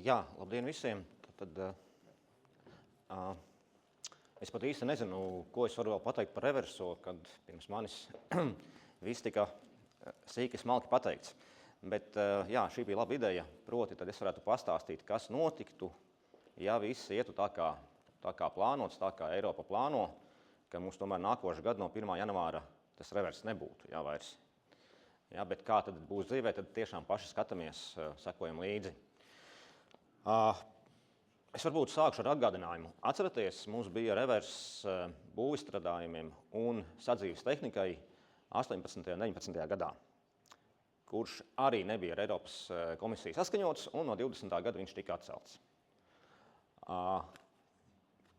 Jā, labdien visiem. Tad, es pat īsti nezinu, ko es varu vēl pateikt par reverso, kad pirms manis viss tika sīki smalki pateikts. Bet jā, šī bija laba ideja, proti tad es varētu pastāstīt, kas notiktu, ja viss ietu tā kā plānots, tā kā Eiropa plāno, ka mums tomēr nākošais gadu no 1. janvāra tas revers nebūtu vairs. Jā, bet kā tad būs dzīvē, tad tiešām paši skatāmies, sekojam līdzi. Es varbūt sākšu ar atgādinājumu. Atceraties, mums bija revers būvizstrādājumiem un sadzīves tehnikai 18. un 19. gadā, kurš arī nebija ar Eiropas komisiju saskaņots, un no 20. gada viņš tika atcelts.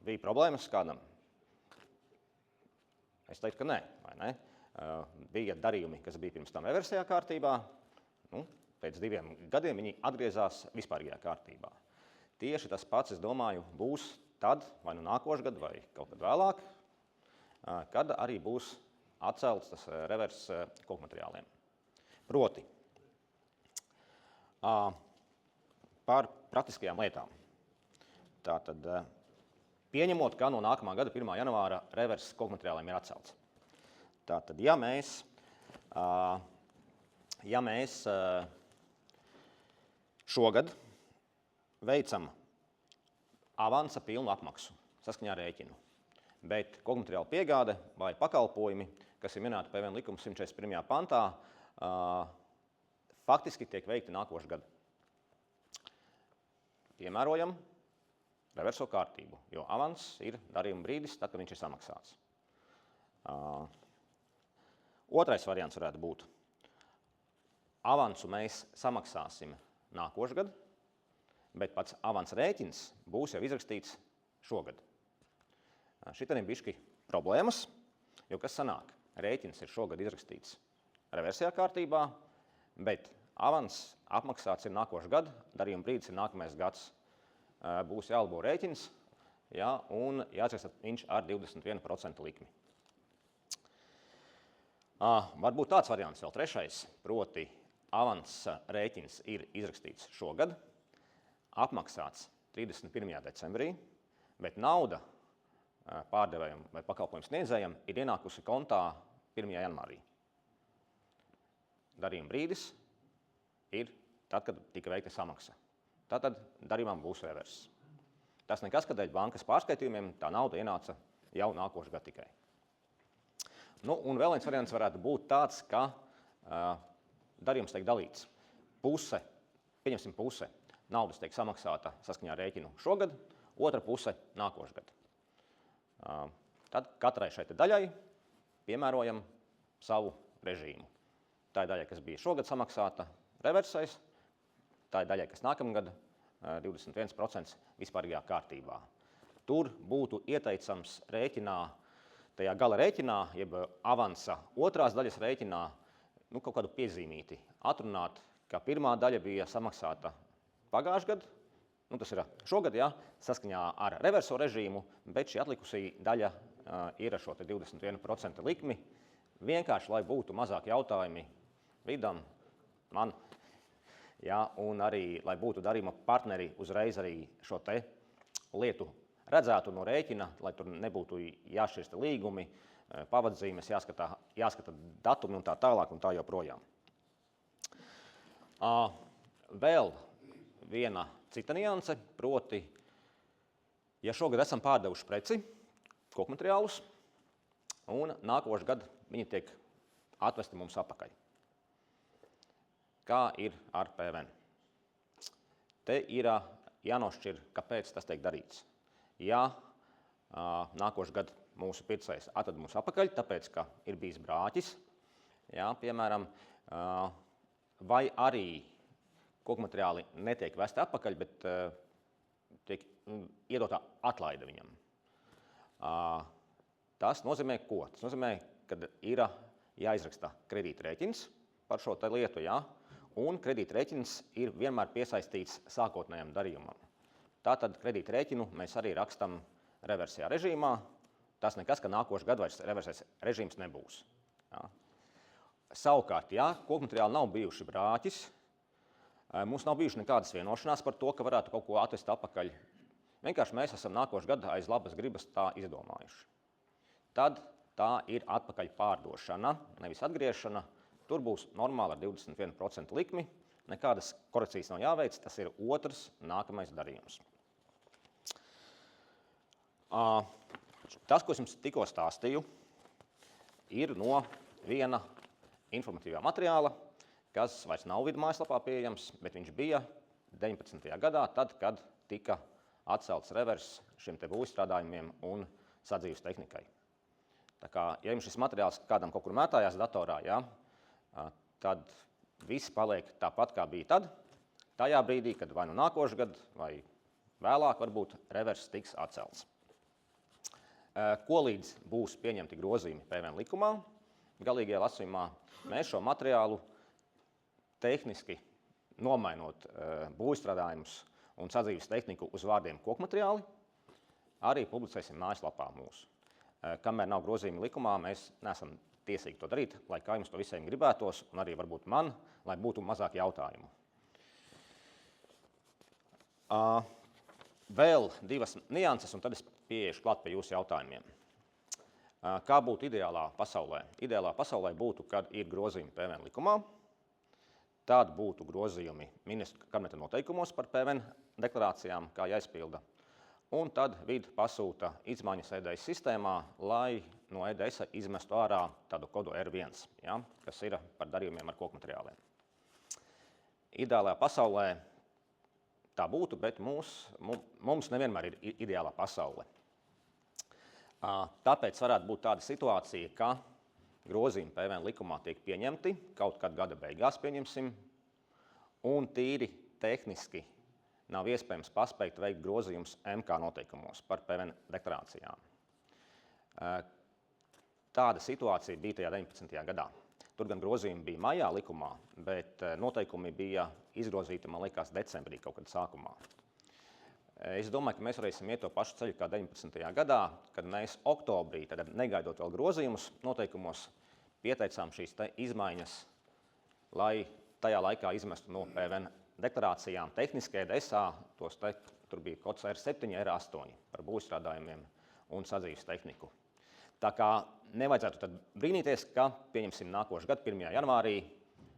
Bija problēmas kādam? Es teiktu, ka nē, vai ne? Bija darījumi, kas bija pirms tam reversajā kārtībā, pēc 2 gadiem viņi atgriezās vispārīgajā kārtībā. Tieši tas pats, es domāju, būs tad, vai nu nākošais gadu, vai kaut kad vēlāk, kad arī būs atcelts tas revers kokmateriāliem. Proti, par praktiskajām lietām. Tātad, pieņemot, ka no nākamā gada 1. janvāra revers kokmateriāliem ir atcelts. Tātad, ja mēs šogad veicam avansa pilnu apmaksu saskaņā ar rēķinu, bet kokmateriāla piegāde vai pakalpojumi, kas ir minēti PVN likuma 141. pantā, faktiski tiek veikti nākošais gadu. Piemērojam reverso kārtību, jo avans ir darījuma brīdis, tad, kad viņš ir samaksāts. Otrais variants varētu būt. Avansu mēs samaksāsim nākošais gadu, bet pats avansa rēķins būs jau izrakstīts šogad. Šitiem bišķi problēmas, jo kas sanāk? Rēķins ir šogad izrakstīts reversajā kārtībā, bet avans apmaksāts ir nākošais gadu, darījuma brīdis ir nākamais gads. Būs jālabo rēķins, un jāatraksta viņš ar 21% likmi. Varbūt tāds variants vēl trešais, proti avansa rēķins ir izrakstīts šogad, apmaksāts 31. decembrī, bet nauda pārdevējam vai pakalpojumu sniedzējam ir ienākusi kontā 1. janvārī. Darījuma brīdis ir tad, kad tika veikta samaksa. Tātad darījumam būs revers. Tas nekas, ka dēļ bankas pārskaitījumiem tā nauda ienāca jau nākošais gadu tikai. Un vēl viens variants varētu būt tāds, ka darījums tiek dalīts. Pieņemsim puse naudas tiek samaksāta saskaņā ar rēķinu šogad, otra puse nākošais gadu. Tad katrai šai daļai piemērojam savu režīmu. Tā ir daļai, kas bija šogad samaksāta reversais, tā ir daļai, kas nākamgad 21% vispārīgajā kārtībā. Tur būtu ieteicams rēķinā, tajā gala rēķinā, jeb avansa otrās daļas rēķinā, kaut kādu piezīmīti atrunāt, ka pirmā daļa bija samaksāta pagājušajā gadā, tas ir šogad, saskaņā ar reverso režīmu, bet šī atlikusī daļa ir ar šo 21% likmi, vienkārši, lai būtu mazāk jautājumi vidam, man, un arī, lai būtu darījuma partneri uzreiz arī šo te lietu redzētu no rēķina, lai tur nebūtu jāšķirsta līgumi, pavadzīmes, jāskata datumi un tā tālāk un tā joprojām. Vēl viena cita nianse, proti, ja šogad esam pārdevuši preci, kokmateriālus, un nākošais gadu viņi tiek atvesti mums atpakaļ. Kā ir ar PVN? Te ir jānošķir, kāpēc tas tiek darīts. Ja nākošais gadu mūsu pircējs atved mums atpakaļ, tāpēc, ka ir bijis brāķis, piemēram, vai arī kokmateriāli netiek vesti atpakaļ, bet tiek iedotā atlaide viņam. Tas nozīmē ko? Tas nozīmē, ka ir jāizraksta kredītrēķins par šo te lietu, un kredītrēķins ir vienmēr piesaistīts sākotnējam darījumam. Tātad kredītrēķinu mēs arī rakstam reversajā režīmā. Tas nekas, ka nākošais gadu vairs reversais režīms nebūs. Savukārt, ja kokmateriāli nav bijuši brāķis, Mums nav bijušas nekādas vienošanās par to, ka varētu kaut ko atvest atpakaļ. Vienkārši mēs esam nākošu gadu aiz labas gribas tā izdomājuši. Tad tā ir atpakaļ pārdošana, nevis atgriešana. Tur būs normāli ar 21% likmi. Nekādas korekcijas nav jāveic, tas ir otrs nākamais darījums. Tas, ko es jums tikko stāstīju, ir no viena informatīvā materiāla, kas vairs nav vidu mājaslapā pieejams, bet viņš bija 19. gadā, tad, kad tika atcelts revers šiem te būvstrādājumiem un sadzīves tehnikai. Tā kā, ja jums šis materiāls kādam kaut kur mētājās datorā, ja, tad viss paliek tāpat, kā bija tad, tajā brīdī, kad vai nu nākošu gadu, vai vēlāk varbūt revers tiks atcelts. Ko līdz būs pieņemti grozījumi PVN likumā, galīgajā lasījumā, mēs šo materiālu tehniski nomainot būvstrādājumus un sadzīves tehniku uz vārdiem kokmateriāli, arī publicēsim mājaslapā mūsu. Kamēr nav grozījumi likumā, mēs neesam tiesīgi to darīt, lai kā jums to visiem gribētos, un arī varbūt man, lai būtu mazāk jautājumu. Vēl divas nianses, un tad es pieiešu klāt pie jūsu jautājumiem. Kā būtu ideālā pasaulē? Ideālā pasaulē būtu, kad ir grozījumi PVN likumā, tad būtu grozījumi ministru kabineta noteikumos par PVN deklarācijām, kā jāizpilda, un tad vide pasūta izmaiņas EDS sistēmā, lai no EDS izmestu ārā tādu kodu R1, ja, kas ir par darījumiem ar kokmateriāliem. Ideālajā pasaulē tā būtu, bet mums nevienmēr ir ideālā pasaule. Tāpēc varētu būt tāda situācija, ka grozījumi PVN likumā tiek pieņemti, kaut kad gada beigās pieņemsim, un tīri tehniski nav iespējams paspēt veikt grozījumus MK noteikumos par PVN deklarācijām. Tāda situācija bija tajā 19. gadā. Tur gan grozījumi bija maijā likumā, bet noteikumi bija izgrozīti, man liekas, decembrī kaut kad sākumā. Es domāju, ka mēs varēsim iet to pašu ceļu kā 19. gadā, kad mēs oktobrī, tad negaidot vēl grozījumus noteikumos, pieteicām šīs izmaiņas, lai tajā laikā izmestu no PVN deklarācijām tehniski EDSā, tur bija kods R7, R8 par būvstrādājumiem un sadzīves tehniku. Tā kā nevajadzētu tad brīnīties, ka pieņemsim nākošu gadu 1. janvārī,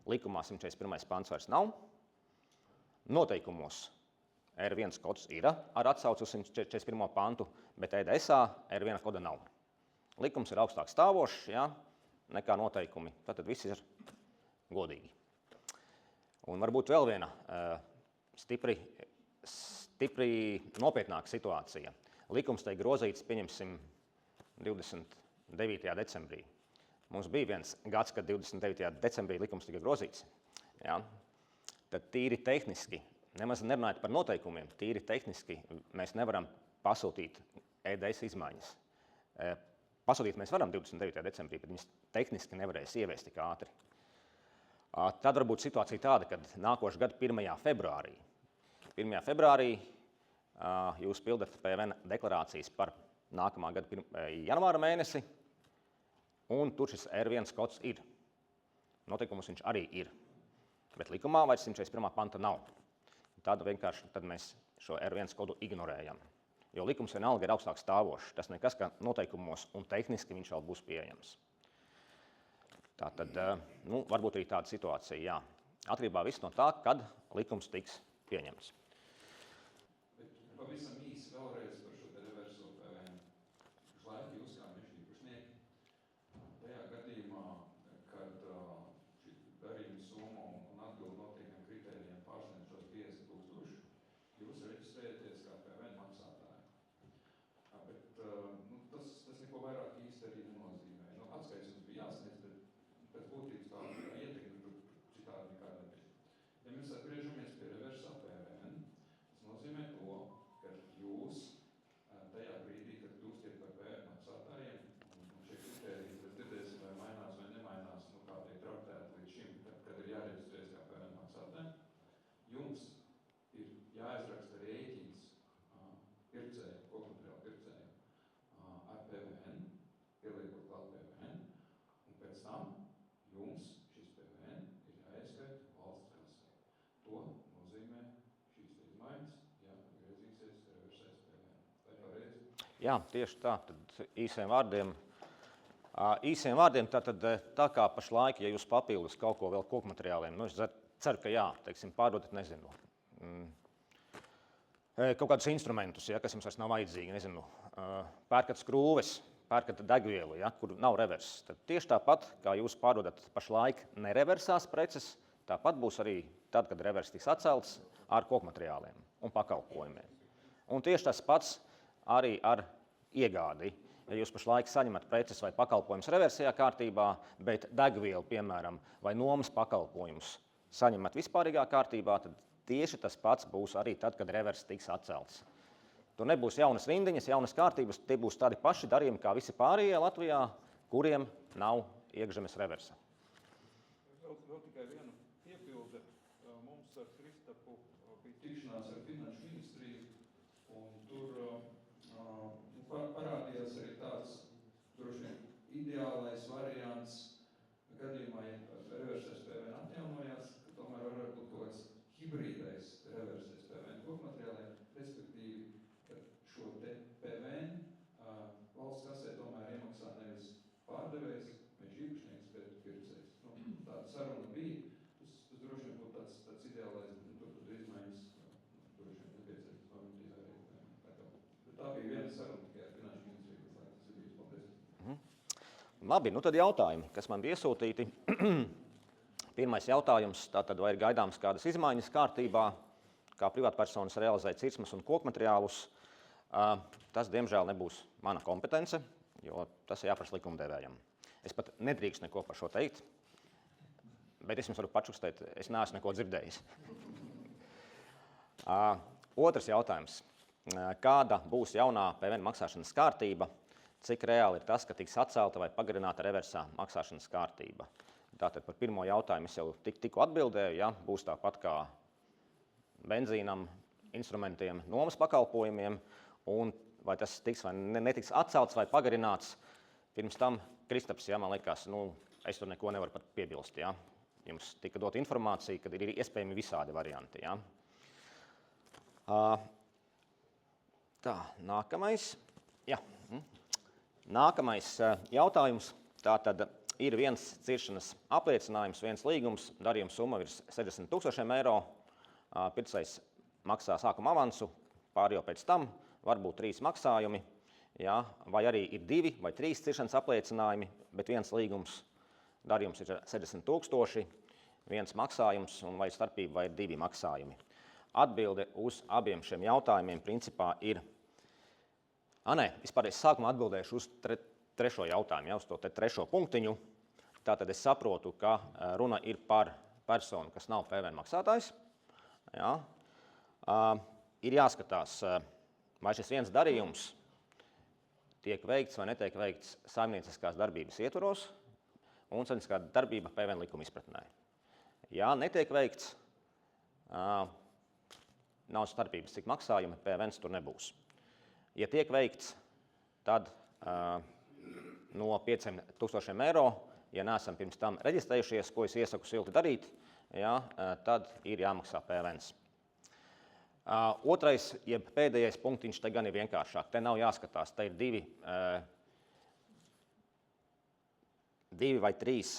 likumā 141. pants vairs nav, noteikumos R1 kods ir ar atsauci uz 141. pantu, bet EDSā R1 koda nav. Likums ir augstāk stāvošs, ja, nekā noteikumi, tad viss ir godīgi. Un varbūt vēl viena stipri nopietnāka situācija. Likums tiek grozīts, pieņemsim, 29. decembrī. Mums bija viens gads, kad 29. decembrī likums tika grozīts. Ja? Tad tīri tehniski, nemaz nerunājot par noteikumiem, tīri tehniski mēs nevaram pasūtīt EDS izmaiņas. Pasūtīt mēs varam 29. decembrī, bet viņas tehniski nevarēs ieviest tik ātri. Tad var būt situācija tāda, kad nākošu gadu 1. februārī. 1. februārī jūs pildat PVN deklarācijas par nākamā gada janvāra mēnesi, un tur šis R1 kods ir. Noteikumus viņš arī ir, bet likumā vairs 141. panta nav. Tad vienkārši mēs šo R1 kodu ignorējam, jo likums vienalga ir augstāk stāvošs. Tas nekas, ka noteikumos un tehniski viņš vēl būs pieejams. Tātad, varbūt arī tāda situācija, jā. Atkarībā viss no tā, kad likums tiks pieņemts. Pavisam īsi vēlreiz par šo reverso PVN. Pašlaik jūs kā meža īpašnieki, tajā gadījumā, kad šī darījuma summa un atbildi noteiktiem kritērijiem pārsniedz šos 50 000, jūs reģistrējaties kā PVN maksātāji. Bet tas neko vairāk īsti arī nenozīmē. Atskaits jums bija jāsniedz, bet pēc būtības tā ietekme tur citādi nekā nebija. Ja mēs atgriežamies pie reversā PVN, tas nozīmē to, ka jūs Jā, tieši tā. Tad īsiem vārdiem tā kā pašlaik, ja jūs papildus kaut ko vēl koku materiāliem, es ceru, ka jā, teiksim, pārdodat, nezinu, kaut kādus instrumentus, ja, kas jums vairs nav vajadzīgi, nezinu, pērkat skrūves, pērkat degvielu, ja, kur nav reverses. Tad tieši tāpat, kā jūs pārdodat pašlaik nereversās preces, tāpat būs arī tad, kad reverss tiks atcelts ar koku materiāliem un pakalpojumiem. Un tieši tas pats arī ar iegādi. Ja jūs pašlaik saņemat preces vai pakalpojumus reversajā kārtībā, bet degvielu, piemēram, vai nomas pakalpojumus saņemat vispārīgā kārtībā, tad tieši tas pats būs arī tad, kad reverss tiks atcelts. Tur nebūs jaunas rindiņas, jaunas kārtības, tie būs tādi paši darījumi kā visi pārējie Latvijā, kuriem nav iekšzemes reversa. Vēl tikai viena piepilde. Mums ar Kristapu bija tikšanās ar Finanšu ministriju, un tur parādījās arī tāds droši vien ideālais variants gadījumā, ja reversais PVN atjaunojās, ka tomēr varētu būt kaut kāds hibrīdais reversais PVN kokmateriāliem, respektīvi šo te PVN valsts kasē tomēr iemaksā nevis pārdevējs, meža īpašnieks, bet pircējs. Tāda saruna bija, tas droši vien būtu tāds ideālais, bet tur izmaiņas droši vien nepieciešams normatīvā arī. Tā bija viena saruna tikai ar Finanšu ministriju, kas laikas ir bijis. Paldies. Labi, tad jautājumi, kas man bija iesūtīti. Pirmais jautājums, tātad vai ir gaidāms kādas izmaiņas kārtībā, kā privātpersonas realizē cirksmes un kokmateriālus. Tas, diemžēl, nebūs mana kompetence, jo tas ir jāprasa likumdevējam. Es pat nedrīkst neko par šo teikt, bet es jums varu pačukstēt, es neesmu neko dzirdējis. Otrs jautājums. Kāda būs jaunā PVN maksāšanas kārtība? Cik reāli ir tas, ka tiks atcelta vai pagarināta reversā maksāšanas kārtība? Tātad par pirmo jautājumu es jau tikko atbildēju, ja, būs tāpat kā benzīnam, instrumentiem, nomas pakalpojumiem, un vai tas tiks vai netiks atcelts vai pagarināts. Pirms tam Kristaps, ja, man liekas, es tur neko nevaru pat piebilst. Ja. Jums tika dot informācija, kad ir iespējami visādi varianti. Ja. Tā, nākamais. Ja. Nākamais jautājums. Tātad ir viens ciršanas apliecinājums, viens līgums, darījuma summa virs 60 000 eiro. Pircējs maksā sākuma avansu, pārējo pēc tam, varbūt 3 maksājumi, ja, vai arī ir 2 vai 3 ciršanas apliecinājumi, bet viens līgums, darījums ir 60 000, viens maksājums, un vai starpība vai ir 2 maksājumi. Atbilde uz abiem šiem jautājumiem principā ir... Es sākumā atbildēšu uz trešo jautājumu, ja, uz to trešo punktiņu. Tātad es saprotu, ka runa ir par personu, kas nav PVN maksātājs. Ja. Ir jāskatās, vai šis viens darījums tiek veikts vai netiek veikts saimnieciskās darbības ietvaros un saimnieciskā darbība PVN likuma izpratnē. Ja netiek veikts, nav starpības, cik maksājumi, PVNs tur nebūs. Ja tiek veikts, tad no 5 000 eiro, ja neesam pirms tam reģistrējušies, ko es iesaku silti darīt, ja, tad ir jāmaksā PVNs. Otrais, jeb pēdējais punktiņš, te gan ir vienkāršāk. Te nav jāskatās, te ir 2 vai 3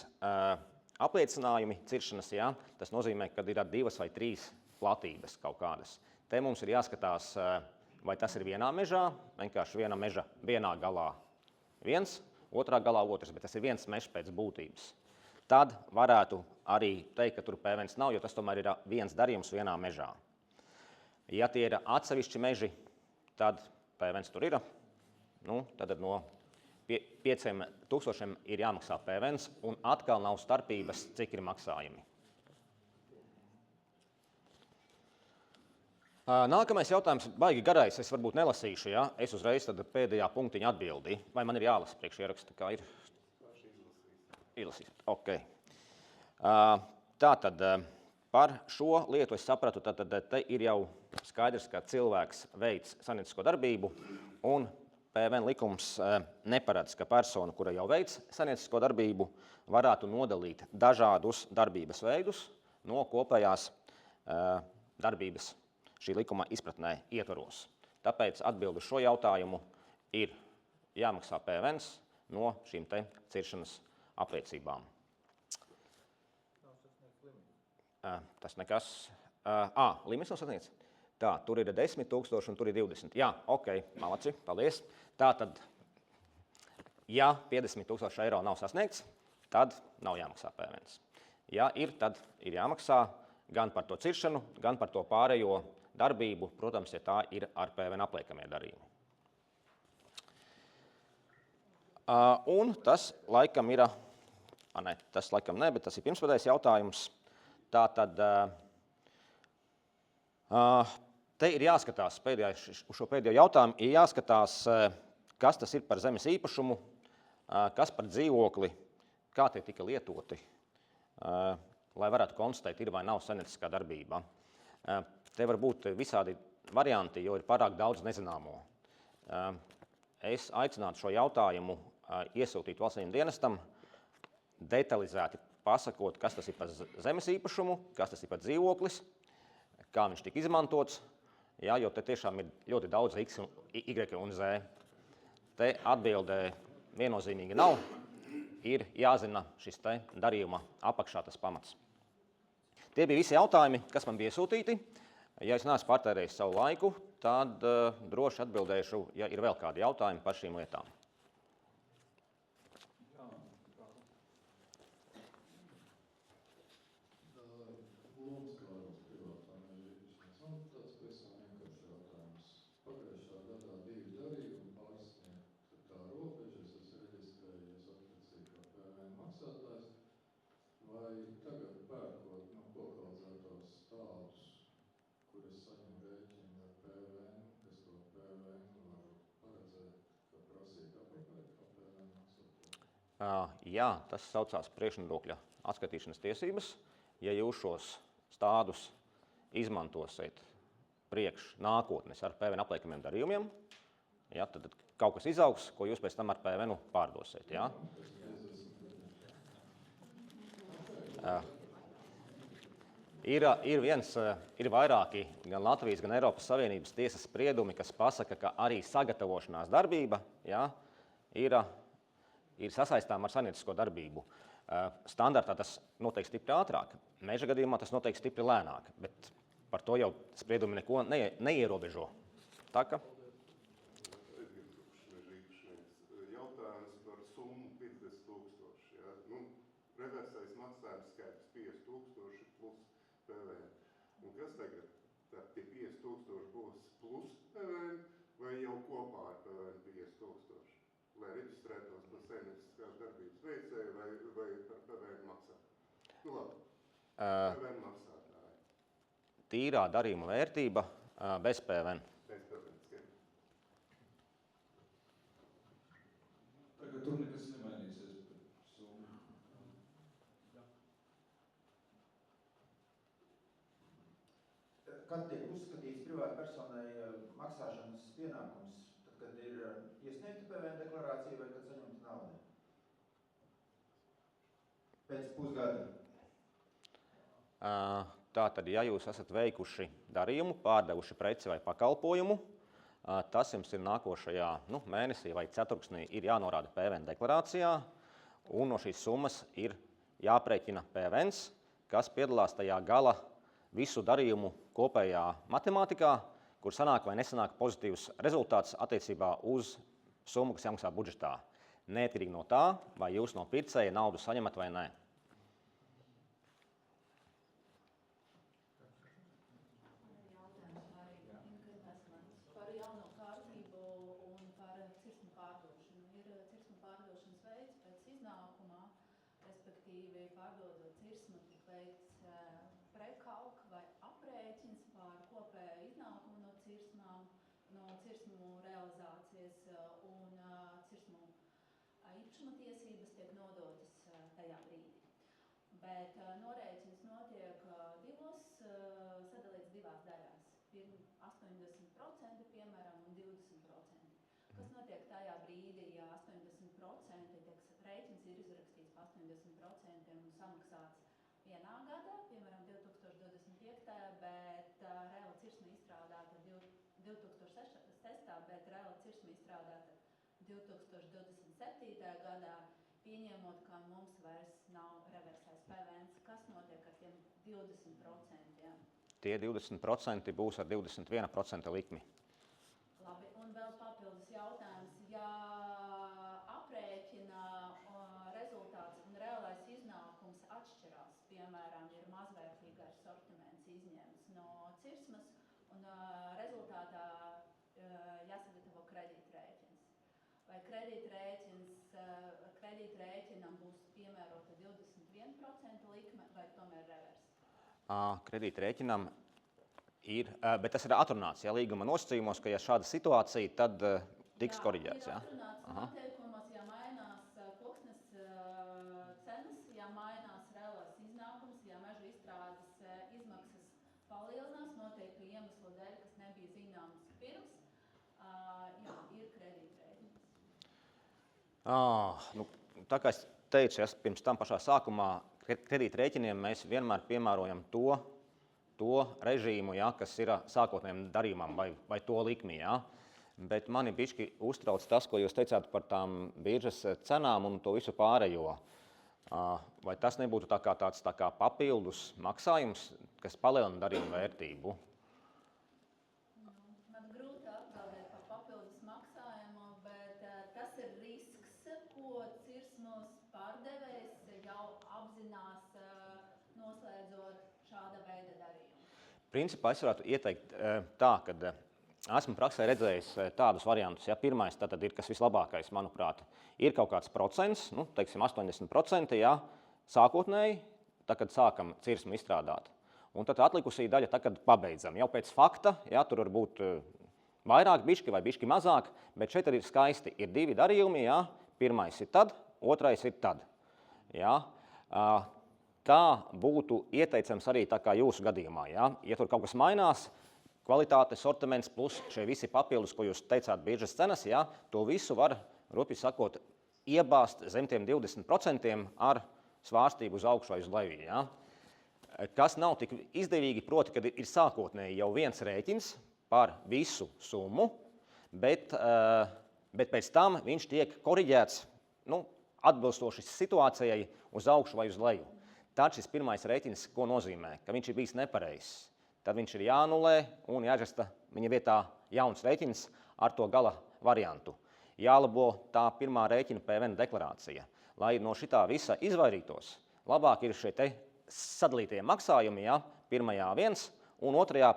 apliecinājumi ciršanas. Ja. Tas nozīmē, ka ir 2 vai 3 platības kaut kādas. Te mums ir jāskatās, vai tas ir vienā mežā, vienkārši viena meža vienā galā viens, otrā galā otrs, bet tas ir viens mežs pēc būtības. Tad varētu arī teikt, ka tur PVNs nav, jo tas tomēr ir viens darījums vienā mežā. Ja tie ir atsevišķi meži, tad PVNs tur ir. Tad no 5 000 ir jāmaksā PVNs, un atkal nav starpības, cik ir maksājumi. Nākamais jautājums baigi garais, es varbūt nelasīšu, ja? Es uzreiz tad pēdējā punktiņa atbildi. Vai man ir jālasa priekš ieraksta, kā ir? Izlasīt. Ok. Tātad par šo lietu es sapratu, tad te ir jau skaidrs, ka cilvēks veic saimniecisko darbību, un PVN likums neparedz, ka persona, kura jau veic saimniecisko darbību, varētu nodalīt dažādus darbības veidus no kopējās darbības šī likuma izpratnē ietvaros. Tāpēc atbildu šo jautājumu ir jāmaksā PVNs no šīm te ciršanas apliecībām. Tas nekas. Limits nav sasniegts. Tā, tur ir 10 000 un tur ir 20. Jā, ok, malaci, paldies. Tātad, ja 50 000 eiro nav sasniegts, tad nav jāmaksā PVNs. Ja ir, tad ir jāmaksā gan par to ciršanu, gan par to pārējo darbību, protams, ja tā ir ar PVN apliekamie darījumi. Un tas laikam ir, tas laikam ne, bet tas ir pirmspēdējais jautājums. Tātad, te ir jāskatās, uz šo pēdējo jautājumu, ir jāskatās, kas tas ir par zemes īpašumu, kas par dzīvokli, kā tie tika lietoti, lai varētu konstatēt, ir vai nav saimnieciskā darbība. Te var būt visādi varianti, jo ir pārāk daudz nezināmo. Es aicinātu šo jautājumu iesūtīt valsts ieņēmuma dienestam, detalizēti pasakot, kas tas ir par zemes īpašumu, kas tas ir par dzīvoklis, kā viņš tika izmantots, jā, jo te tiešām ir ļoti daudz X, Y un Z. Te atbildē viennozīmīgi nav, ir jāzina šis te darījuma apakšā tas pamats. Tie bija visi jautājumi, kas man bija iesūtīti. Ja es neesmu patērējis savu laiku, tad droši atbildēšu, ja ir vēl kādi jautājumi par šīm lietām. Jā, tas saucās priekšnodokļa atskaitīšanas tiesības. Ja jūs šos stādus izmantosiet priekš nākotnes ar PVN apliekamiem darījumiem, ja, tad kaut kas izaugs, ko jūs pēc tam ar PVN pārdosiet. Ja. Ir vairāki gan Latvijas, gan Eiropas Savienības tiesas spriedumi, kas pasaka, ka arī sagatavošanās darbība, ja, ir sasaistām ar saimniecisko darbību. Standartā tas notiek stipri ātrāk, meža gadījumā tas notiek stipri lēnāk, bet par to jau spriedumi neko neierobežo. Tā ka? Jautājums par summu 50 000. Ja? Reversais maksājums skaidrs 50 000 plus PVN. Un kas tagad? Tad tie 50 000 būs plus PVN vai jau kopā ar PVN 50 000? Lai reģistrētos par saimnieciskās darbības veicēju vai par PVN maksātāju? Labi, PVN maksātāju. Tīrā darījuma vērtība bez PVN. Bez PVN, skaidrs. Tagad tur nekas nemainīsies par summu. Kad tiek uzskatīts privātpersonai maksāšanas pienākums? Kad ir iesniegta PVN deklarācija vai kad saņemta nauda? Pēc pusgada? Tātad, ja jūs esat veikuši darījumu, pārdevuši preci vai pakalpojumu, tas jums ir nākošajā mēnesī vai ceturksnī ir jānorāda PVN deklarācijā, un no šīs summas ir jāprēķina PVNs, kas piedalās tajā gala visu darījumu kopējā matemātikā, kur sanāk vai nesanāk pozitīvs rezultāts attiecībā uz summu, kas jāmaksā budžetā. Neatkarīgi no tā, vai jūs no pircēja naudu saņemat vai nē. Par jauno kārtību un par cirsmu pārdošanu. Ir cirsmu pārdošanas veids pēc iznākumā, respektīvi pārdodot cirsmu, tik veikts prekalk vai aprēķins par kopēju iznākumu no cirsmu realizācijas un cirsmu īpašuma tiesības tiek nodotas tajā brīdī. Bet norēķins notiek sadalīts divās daļās. 80%, piemēram, un 20%. Kas notiek tajā brīdī, ja 80% rēķins ir izrakstīts par 80% un samaksāts vienā gadā, piemēram, 2025. bet reāla cirsma izstrādāta 2006. bet reāla cirsma izstrādāta 2027. gadā, pieņemot, ka mums vairs nav reversais PVN, kas notiek ar tiem 20%? Tie 20% būs ar 21% likmi. Labi, un vēl papildus jautājums. Ja aprēķina rezultāts un reālais iznākums atšķirās, piemēram, ir mazvērtīgais sortiments izņemts no cirsmas un rezultātā jāsagatavo kredītrēķins. Vai kredītrēķinam būs piemērota 21% likme vai tomēr revers? Kredītrēķinam ir, bet tas ir atrunāts, ja līguma nosacījumos, ka ja šāda situācija, tad tiks koriģēts. Jā, ir atrunāts noteikumos, ja mainās koksnes cenas, ja mainās reālais iznākums, ja meža izstrādes izmaksas palielinās noteiktu iemeslu dēļ, kas nebija zināms pirms, jā, ir kredītrēķins. Nu, tā kā es teicu, pirms tam pašā sākumā, kredītrēķiniem mēs vienmēr piemērojam to režīmu, ja, kas ir sākotnējiem darījumam vai to likmi. Ja. Bet mani bišķi uztrauc tas, ko jūs teicāt par tām biržas cenām un to visu pārējo. Vai tas nebūtu tāds papildus maksājums, kas palielina darījuma vērtību? Man grūti atbildēt par papildus maksājumu, bet tas ir risks, ko cirsmas pārdevējs jau apzinās, noslēdzot šāda veida darījumu. Principā es varētu ieteikt tā, ka esmu praksē redzējis tādus variantus. Ja, pirmais tātad ir, kas vislabākais, manuprāt, ir kaut kāds procents, teiksim 80%, ja, sākotnēji, tā, kad sākam cirsmu izstrādāt. Un tad atlikusī daļa, tā, kad pabeidzam. Jau pēc fakta, ja, tur var būt vairāk bišķi vai bišķi mazāk, bet šeit arī ir skaisti. Ir divi darījumi, ja, pirmais ir tad, otrais ir tad. Ja. Tā būtu ieteicams arī tā kā jūsu gadījumā. Ja, ja tur kaut kas mainās, kvalitāte, sortiments plus šie visi papildus, ko jūs teicāt, biržas cenas, ja, to visu var, rupi sakot, iebāzt zem tiem 20% ar svārstību uz augšu vai uz leju. Ja. Kas nav tik izdevīgi, proti, kad ir sākotnēji jau viens rēķins par visu summu, bet pēc tam viņš tiek koriģēts atbilstoši situācijai uz augšu vai uz leju. Tad šis pirmais rēķins, ko nozīmē, ka viņš ir bijis nepareizs. Tad viņš ir jāanulē un jāžasta viņa vietā jauns rēķins ar to gala variantu. Jālabo tā pirmā rēķina PVN deklarācija. Lai no šitā visa izvairītos, labāk ir šie te sadalītie maksājumi, ja, pirmajā viens un otrajā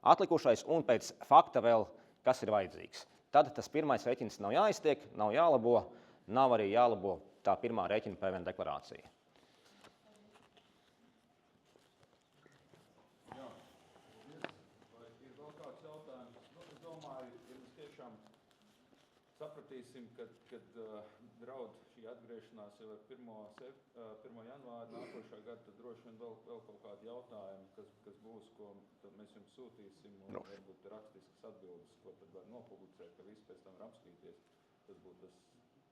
atlikušais un pēc fakta vēl, kas ir vajadzīgs. Tad tas pirmais rēķins nav jāiztiek, nav jālabo, nav arī jālabo tā pirmā rēķina PVN deklarācija. Sapratīsim, kad draud šī atgriešanās jau ar 1. janvāru nākošā gada, tad droši vien vēl kaut kādi jautājumi, kas būs, ko mēs jums sūtīsim, un varbūt rakstiskas atbildes, ko tad var nopublicēt, ka visi pēc tam var apskatīties. Tas būtu tas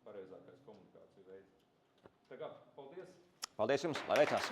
pareizākais komunikācija veids. Tā kā, paldies! Paldies jums, lai veicās!